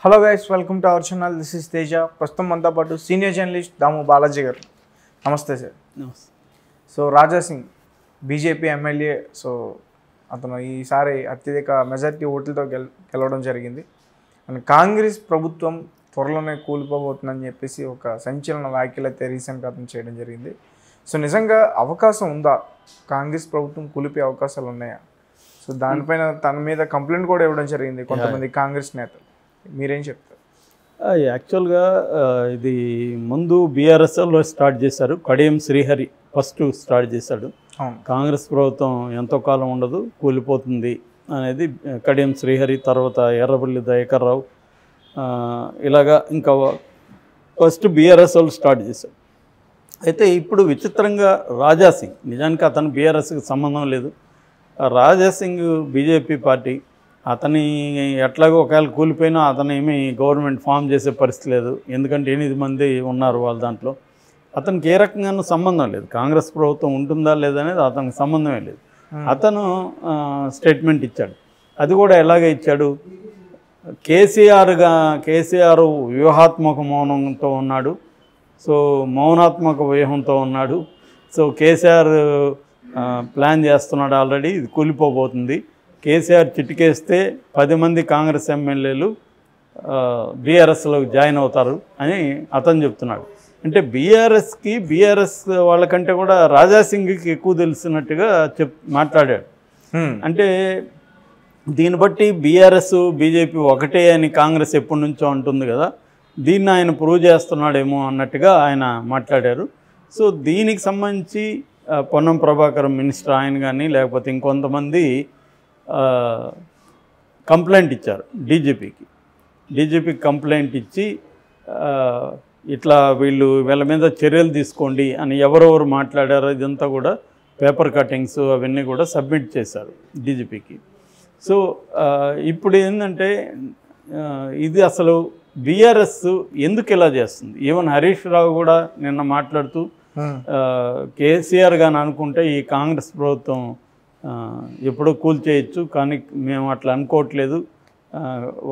Hello guys, welcome to our channel. This is Teja. ప్రస్తుతం మనతో పాటు సీనియర్ జర్నలిస్ట్ దాము బాలాజీ గారు. నమస్తే సార్. నమస్తే. So Raja Singh BJP MLA, so అతను ఈసారి అత్యధిక మెజారిటీ ఓట్లతో గెలవడం జరిగింది. అండ్ కాంగ్రెస్ ప్రభుత్వం త్వరలోనే కూలిపోబోతుందని చెప్పేసి ఒక సంచలన వ్యాఖ్యలు అయితే రీసెంట్గా అతను చేయడం జరిగింది. సో నిజంగా అవకాశం ఉందా? కాంగ్రెస్ ప్రభుత్వం కూలిపోయే అవకాశాలు ఉన్నాయా? సో దానిపైన తన మీద కంప్లైంట్ కూడా ఇవ్వడం జరిగింది కొంతమంది కాంగ్రెస్ నేతలు. మీరేం చెప్తారు? యాక్చువల్గా ఇది ముందు బీఆర్ఎస్లో స్టార్ట్ చేశారు. కడియం శ్రీహరి ఫస్ట్ స్టార్ట్ చేశాడు. కాంగ్రెస్ ప్రభుత్వం ఎంతో కాలం ఉండదు, కూలిపోతుంది అనేది కడియం శ్రీహరి, తర్వాత ఎర్రబల్లి దయాకర్ రావు, ఇలాగా ఇంకా ఫస్ట్ బీఆర్ఎస్ వాళ్ళు స్టార్ట్ చేశారు. అయితే ఇప్పుడు విచిత్రంగా రాజా సింగ్, నిజానికి అతను బీఆర్ఎస్కి సంబంధం లేదు. రాజా సింగ్ బీజేపీ పార్టీ, అతని ఎట్లాగో ఒకవేళ కూలిపోయినా అతను ఏమీ గవర్నమెంట్ ఫామ్ చేసే పరిస్థితి లేదు. ఎందుకంటే 8 మంది ఉన్నారు వాళ్ళ దాంట్లో. అతనికి ఏ రకంగానూ సంబంధం లేదు. కాంగ్రెస్ ప్రభుత్వం ఉంటుందా లేదనేది అతనికి సంబంధమే లేదు. అతను స్టేట్మెంట్ ఇచ్చాడు. అది కూడా ఎలాగ ఇచ్చాడు? కేసీఆర్ వ్యూహాత్మక మౌనంతో ఉన్నాడు, సో మౌనాత్మక వ్యూహంతో ఉన్నాడు. సో కేసీఆర్ ప్లాన్ చేస్తున్నాడు ఆల్రెడీ, ఇది కూలిపోబోతుంది. కేసీఆర్ చిటికేస్తే 10 మంది కాంగ్రెస్ ఎమ్మెల్యేలు బీఆర్ఎస్లోకి జాయిన్ అవుతారు అని అతను చెప్తున్నాడు. అంటే బీఆర్ఎస్ వాళ్ళకంటే కూడా రాజా సింగ్కి ఎక్కువ తెలిసినట్టుగా మాట్లాడాడు. అంటే దీన్ని బట్టి బీఆర్ఎస్ బీజేపీ ఒకటే అని కాంగ్రెస్ ఎప్పటి నుంచో అంటుంది కదా, దీన్ని ఆయన ప్రూవ్ చేస్తున్నాడేమో అన్నట్టుగా ఆయన మాట్లాడారు. సో దీనికి సంబంధించి పొన్నం ప్రభాకర్ మినిస్టర్ ఆయన కానీ లేకపోతే ఇంకొంతమంది కంప్లైంట్ ఇచ్చారు డీజీపీకి కంప్లైంట్ ఇచ్చి ఇట్లా వీళ్ళ మీద చర్యలు తీసుకోండి అని ఎవరెవరు మాట్లాడారో ఇదంతా కూడా పేపర్ కటింగ్స్ అవన్నీ కూడా సబ్మిట్ చేశారు డీజీపీకి. సో ఇప్పుడు ఏంటంటే ఇది అసలు బీఆర్ఎస్ ఎందుకు ఇలా చేస్తుంది? ఈవెన్ హరీష్ రావు కూడా నిన్న మాట్లాడుతూ కేసీఆర్ గాని అనుకుంటే ఈ కాంగ్రెస్ ప్రభుత్వం ఎప్పుడో కూల్చేయచ్చు, కానీ మేము అట్లా అనుకోవట్లేదు,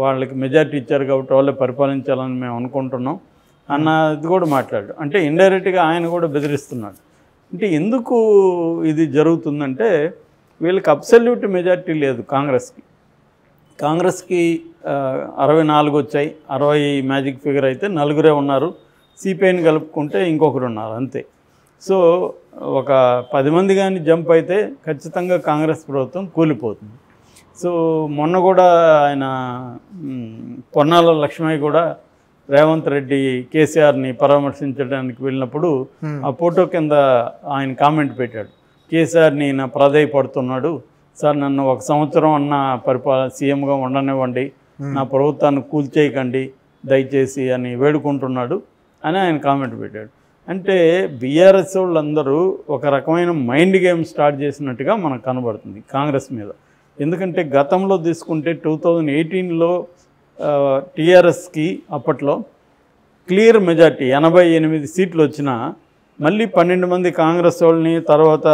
వాళ్ళకి మెజారిటీ ఇచ్చారు కాబట్టి వాళ్ళే పరిపాలించాలని మేము అనుకుంటున్నాం అన్నది కూడా మాట్లాడు. అంటే ఇండైరెక్ట్గా ఆయన కూడా బెదిరిస్తున్నాడు. అంటే ఎందుకు ఇది జరుగుతుందంటే వీళ్ళకి అబ్సల్యూట్ మెజారిటీ లేదు కాంగ్రెస్కి 64 వచ్చాయి. 60 మ్యాజిక్ ఫిగర్ అయితే 4 ఉన్నారు. సిపిఐని కలుపుకుంటే ఇంకొకరు ఉన్నారు అంతే. సో ఒక 10 మంది కానీ జంప్ అయితే ఖచ్చితంగా కాంగ్రెస్ ప్రభుత్వం కూలిపోతుంది. సో మొన్న కూడా ఆయన పొన్నాల లక్ష్మయ్య కూడా రేవంత్ రెడ్డి కేసీఆర్ని పరామర్శించడానికి వెళ్ళినప్పుడు ఆ ఫోటో కింద ఆయన కామెంట్ పెట్టాడు, కేసీఆర్ని నా ప్రాధేయపడుతున్నాడు, సార్ నన్ను 1 సంవత్సరం అన్న సీఎంగా ఉండనివ్వండి, నా ప్రభుత్వాన్ని కూల్చేయకండి దయచేసి అని వేడుకుంటున్నాడు అని ఆయన కామెంట్ పెట్టాడు. అంటే బీఆర్ఎస్ వాళ్ళందరూ ఒక రకమైన మైండ్ గేమ్ స్టార్ట్ చేసినట్టుగా మనకు కనబడుతుంది కాంగ్రెస్ మీద. ఎందుకంటే గతంలో తీసుకుంటే 2018లో టీఆర్ఎస్కి అప్పట్లో క్లియర్ మెజార్టీ 88 సీట్లు వచ్చినా మళ్ళీ 12 మంది కాంగ్రెస్ వాళ్ళని, తర్వాత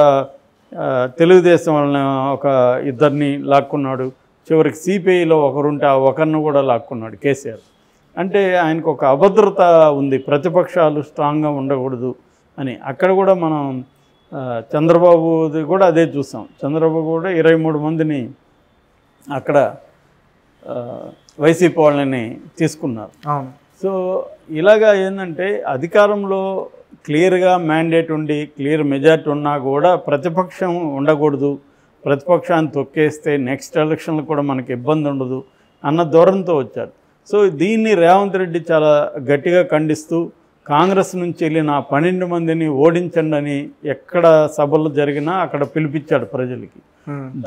తెలుగుదేశం వాళ్ళని ఒక 2 లాక్కున్నాడు. చివరికి సిపిఐలో ఒకరుంటే ఆ ఒకరిని కూడా లాక్కున్నాడు కేసీఆర్. అంటే ఆయనకు ఒక అభద్రత ఉంది, ప్రతిపక్షాలు స్ట్రాంగ్గా ఉండకూడదు అని. అక్కడ కూడా మనం చంద్రబాబుది కూడా అదే చూసాం. చంద్రబాబు కూడా 23 మందిని అక్కడ వైసీపీ వాళ్ళని తీసుకున్నారు. సో ఇలాగా ఏంటంటే అధికారంలో క్లియర్గా మ్యాండేట్ ఉండి క్లియర్ మెజార్టీ ఉన్నా కూడా ప్రతిపక్షం ఉండకూడదు, ప్రతిపక్షాన్ని తొక్కేస్తే నెక్స్ట్ ఎలక్షన్లు కూడా మనకి ఇబ్బంది ఉండదు అన్న ధోరణితో వచ్చారు. సో దీన్ని రేవంత్ రెడ్డి చాలా గట్టిగా ఖండిస్తూ కాంగ్రెస్ నుంచి వెళ్ళిన 12 మందిని ఓడించండి అని ఎక్కడ సభలు జరిగినా అక్కడ పిలిపించాడు ప్రజలకి.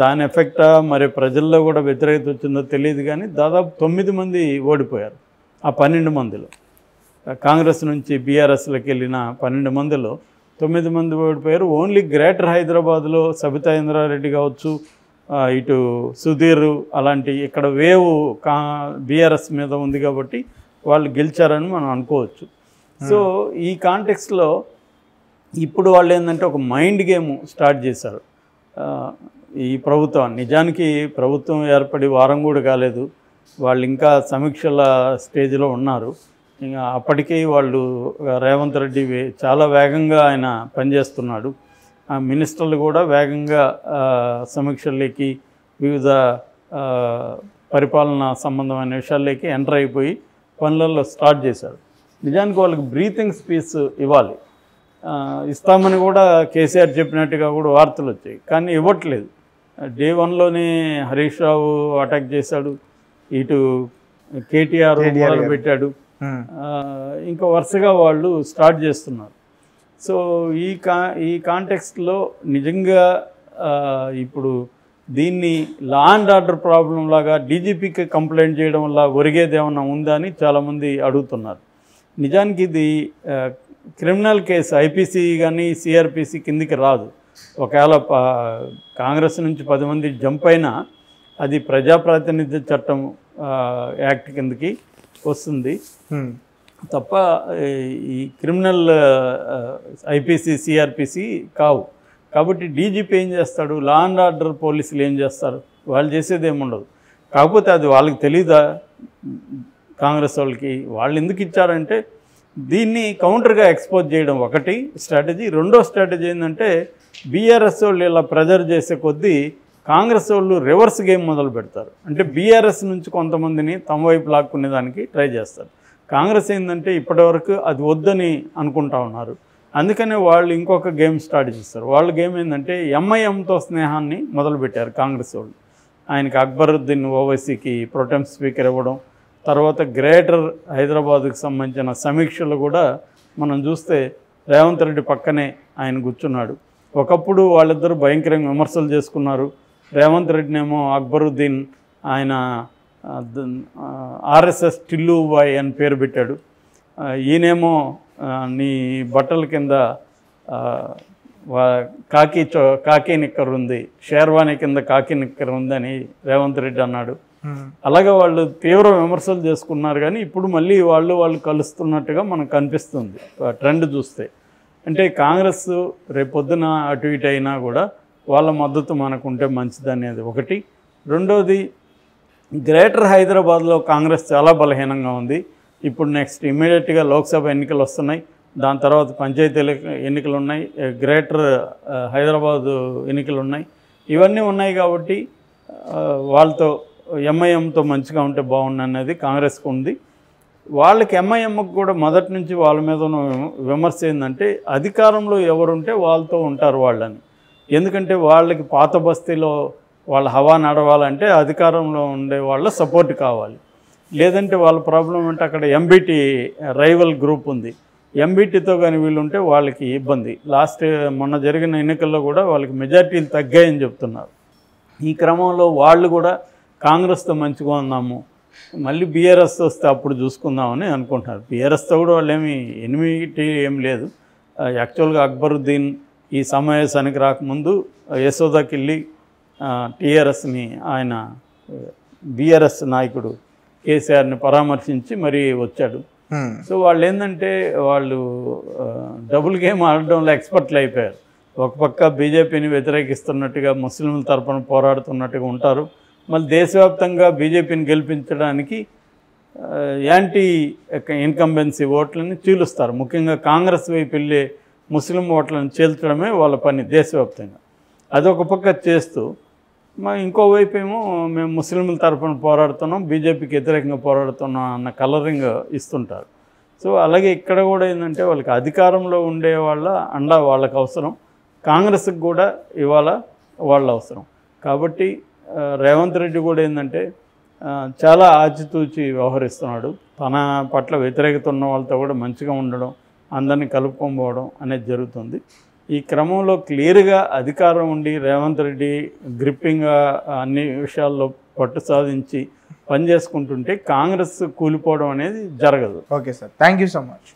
దాని ఎఫెక్టా మరి ప్రజల్లో కూడా వ్యతిరేకత వచ్చిందో తెలియదు, కానీ దాదాపు 9 మంది ఓడిపోయారు. ఆ 12 మందిలో కాంగ్రెస్ నుంచి బీఆర్ఎస్లోకి వెళ్ళిన 12 మందిలో 9 మంది ఓడిపోయారు. ఓన్లీ గ్రేటర్ హైదరాబాద్లో సబితా ఇంద్రారెడ్డి కావచ్చు, ఇటు సుధీర్ అలాంటి ఇక్కడ వేవ్ బీఆర్ఎస్ మీద ఉంది కాబట్టి వాళ్ళు గెలిచారని మనం అనుకోవచ్చు. సో ఈ కాంటెక్స్లో ఇప్పుడు వాళ్ళు ఏంటంటే ఒక మైండ్ గేమ్ స్టార్ట్ చేశారు. ఈ ప్రభుత్వం నిజానికి ప్రభుత్వం ఏర్పడి వారం కూడా కాలేదు, వాళ్ళు ఇంకా సమీక్షల స్టేజ్లో ఉన్నారు. ఇంకా అప్పటికీ వాళ్ళు రేవంత్ రెడ్డి చాలా వేగంగా ఆయన పనిచేస్తున్నాడు. ఆ మినిస్టర్లు కూడా వేగంగా సమీక్షల్లోకి వివిధ పరిపాలన సంబంధమైన విషయాల్లోకి ఎంటర్ అయిపోయి పనులలో స్టార్ట్ చేశారు. నిజానికి వాళ్ళకి బ్రీతింగ్ స్పేస్ ఇవ్వాలి, ఇస్తామని కూడా కేసీఆర్ చెప్పినట్టుగా కూడా వార్తలు వచ్చాయి. కానీ ఇవ్వట్లేదు. డే 1లోనే హరీష్ రావు అటాక్ చేశాడు, ఇటు కేటీఆర్ మొదలుపెట్టాడు, ఇంకా వరుసగా వాళ్ళు స్టార్ట్ చేస్తున్నారు. సో ఈ కాంటెక్స్ట్లో నిజంగా ఇప్పుడు దీన్ని లా అండ్ ఆర్డర్ ప్రాబ్లం లాగా డీజీపీకి కంప్లైంట్ చేయడం వల్ల ఒరిగేది ఏమన్నా ఉందా అని చాలామంది అడుగుతున్నారు. నిజానికి ఇది క్రిమినల్ కేసు, ఐపీసీ కానీ సిఆర్పిసి కిందికి రాదు. ఒకవేళ కాంగ్రెస్ నుంచి 10 మంది జంప్ అయినా అది ప్రజాప్రాతినిధ్య చట్టం యాక్ట్ కిందకి వస్తుంది తప్ప ఈ క్రిమినల్ ఐపీసీ సిఆర్పిసి కావు. కాబట్టి డీజీపీ ఏం చేస్తాడు, లా అండ్ ఆర్డర్ పోలీసులు ఏం చేస్తారు, వాళ్ళు చేసేది ఏముండదు. కాకపోతే అది వాళ్ళకి తెలీదా కాంగ్రెస్ వాళ్ళకి? వాళ్ళు ఎందుకు ఇచ్చారంటే దీన్ని కౌంటర్గా ఎక్స్పోజ్ చేయడం ఒకటి స్ట్రాటజీ. రెండో స్ట్రాటజీ ఏంటంటే బీఆర్ఎస్ వాళ్ళు ఇలా ప్రెజర్ చేసే కొద్దీ కాంగ్రెస్ వాళ్ళు రివర్స్ గేమ్ మొదలు పెడతారు. అంటే బీఆర్ఎస్ నుంచి కొంతమందిని తమ వైపు లాక్కునేదానికి ట్రై చేస్తారు. కాంగ్రెస్ ఏంటంటే ఇప్పటివరకు అది వద్దని అనుకుంటా ఉన్నారు. అందుకనే వాళ్ళు ఇంకొక గేమ్ స్టార్ట్ చేస్తారు. వాళ్ళ గేమ్ ఏంటంటే ఎంఐఎంతో స్నేహాన్ని మొదలుపెట్టారు కాంగ్రెస్ వాళ్ళు. ఆయనకి అక్బరుద్దీన్ ఓవైసీకి ప్రొటెం స్పీకర్ ఇవ్వడం, తర్వాత గ్రేటర్ హైదరాబాద్కి సంబంధించిన సమీక్షలు కూడా మనం చూస్తే రేవంత్ రెడ్డి పక్కనే ఆయన కూర్చున్నాడు. ఒకప్పుడు వాళ్ళిద్దరూ భయంకరంగా విమర్శలు చేసుకున్నారు. రేవంత్ రెడ్డినేమో అక్బరుద్దీన్ ఆయన ఆర్ఎస్ఎస్ టిల్లు బాయ్ అని పేరు పెట్టాడు, ఈయనేమో నీ బట్టల కింద కాకి నిక్కర్ ఉంది, షేర్వాణి కింద కాకి నిక్కర్ ఉంది అని రేవంత్ రెడ్డి అన్నాడు. అలాగే వాళ్ళు తీవ్ర విమర్శలు చేసుకున్నారు. కానీ ఇప్పుడు మళ్ళీ వాళ్ళు కలుస్తున్నట్టుగా మనకు కనిపిస్తుంది ట్రెండ్ చూస్తే. అంటే కాంగ్రెస్ రేపొద్దున అటు ఇటు అయినా కూడా వాళ్ళ మద్దతు మనకు ఉంటే మంచిదనేది ఒకటి. రెండోది, గ్రేటర్ హైదరాబాద్లో కాంగ్రెస్ చాలా బలహీనంగా ఉంది. ఇప్పుడు నెక్స్ట్ ఇమీడియట్గా లోక్సభ ఎన్నికలు వస్తున్నాయి, దాని తర్వాత పంచాయతీ ఎన్నికలు ఉన్నాయి, గ్రేటర్ హైదరాబాదు ఎన్నికలు ఉన్నాయి. ఇవన్నీ ఉన్నాయి కాబట్టి వాళ్ళతో ఎంఐఎంతో మంచిగా ఉంటే బాగుండు అనేది కాంగ్రెస్కి ఉంది. వాళ్ళకి ఎంఐఎంకి కూడా మొదటి నుంచి వాళ్ళ మీద ఉన్న విమర్శ ఏంటంటే అధికారంలో ఎవరుంటే వాళ్ళతో ఉంటారు వాళ్ళని. ఎందుకంటే వాళ్ళకి పాత బస్తీలో వాళ్ళ హవా నడవాలంటే అధికారంలో ఉండే వాళ్ళ సపోర్ట్ కావాలి. లేదంటే వాళ్ళ ప్రాబ్లం అంటే అక్కడ ఎంబీటీ రైవల్ గ్రూప్ ఉంది, ఎంబీటీతో కానీ వీళ్ళు ఉంటే వాళ్ళకి ఇబ్బంది. మొన్న జరిగిన ఎన్నికల్లో కూడా వాళ్ళకి మెజార్టీలు తగ్గాయని చెప్తున్నారు. ఈ క్రమంలో వాళ్ళు కూడా కాంగ్రెస్తో మంచిగా ఉన్నాము, మళ్ళీ బీఆర్ఎస్ వస్తే అప్పుడు చూసుకుందామని అనుకుంటున్నారు. బీఆర్ఎస్తో కూడా వాళ్ళు ఎనిమిటీ ఏం లేదు. యాక్చువల్గా అక్బరుద్దీన్ ఈ సమావేశానికి రాకముందు యశోదాకిళ్ళి టీఆర్ఎస్ని ఆయన బీఆర్ఎస్ నాయకుడు కేసీఆర్ని పరామర్శించి మరీ వచ్చాడు. సో వాళ్ళు ఏంటంటే వాళ్ళు డబుల్ గేమ్ ఆడడంలో ఎక్స్పర్ట్లు అయిపోయారు. ఒక పక్క బీజేపీని వ్యతిరేకిస్తున్నట్టుగా ముస్లింల తరపున పోరాడుతున్నట్టుగా ఉంటారు, మళ్ళీ దేశవ్యాప్తంగా బీజేపీని గెలిపించడానికి యాంటీ ఇన్కంబెన్సీ ఓట్లని చీలుస్తారు. ముఖ్యంగా కాంగ్రెస్ వైపు వెళ్ళే ముస్లిం ఓట్లను చీల్చడమే వాళ్ళ పని దేశవ్యాప్తంగా. అదొక పక్క చేస్తూ ఇంకోవైపు ఏమో మేము ముస్లింల తరపున పోరాడుతున్నాం, బీజేపీకి వ్యతిరేకంగా పోరాడుతున్నాం అన్న కలరింగ్ ఇస్తుంటారు. సో అలాగే ఇక్కడ కూడా ఏంటంటే వాళ్ళకి అధికారంలో ఉండే వాళ్ళ అండ వాళ్ళకి అవసరం, కాంగ్రెస్కి కూడా ఇవాళ వాళ్ళ అవసరం. కాబట్టి రేవంత్ రెడ్డి కూడా ఏంటంటే చాలా ఆచితూచి వ్యవహరిస్తున్నాడు. తన పట్ల వ్యతిరేకత ఉన్న వాళ్ళతో కూడా మంచిగా ఉండడం, అందరినీ కలుపుకోకపోవడం అనేది జరుగుతుంది. ఈ క్రమంలో క్లియర్గా అధికారం ఉండి రేవంత్ రెడ్డి గ్రిప్పింగ్గా అన్ని విషయాల్లో పట్టు సాధించి పనిచేసుకుంటుంటే కాంగ్రెస్ కూలిపోవడం అనేది జరగదు. Okay sir, thank you so much.